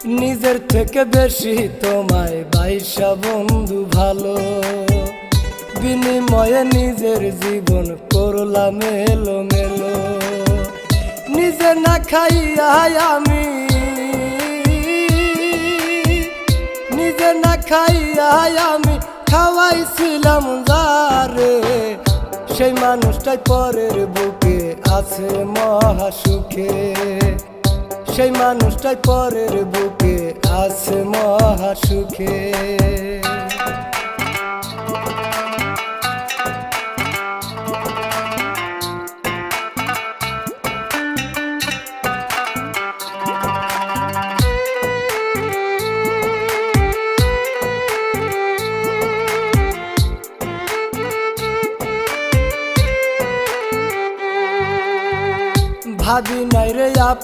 নিজের থেকে বেশি তোমায় বাইসা বন্ধু ভালো, বিনিময়ে নিজের জীবন করলাম এলো মেলো। নিজে না খাইয়া আমি, নিজে না খাইয়া আমি খাওয়াইছিলাম যারে, সেই মানুষটাই পরের বুকে আছে মহা সুখে, সেই মানুষটাই পরের বুকে আছে মহা সুখে। ভাবি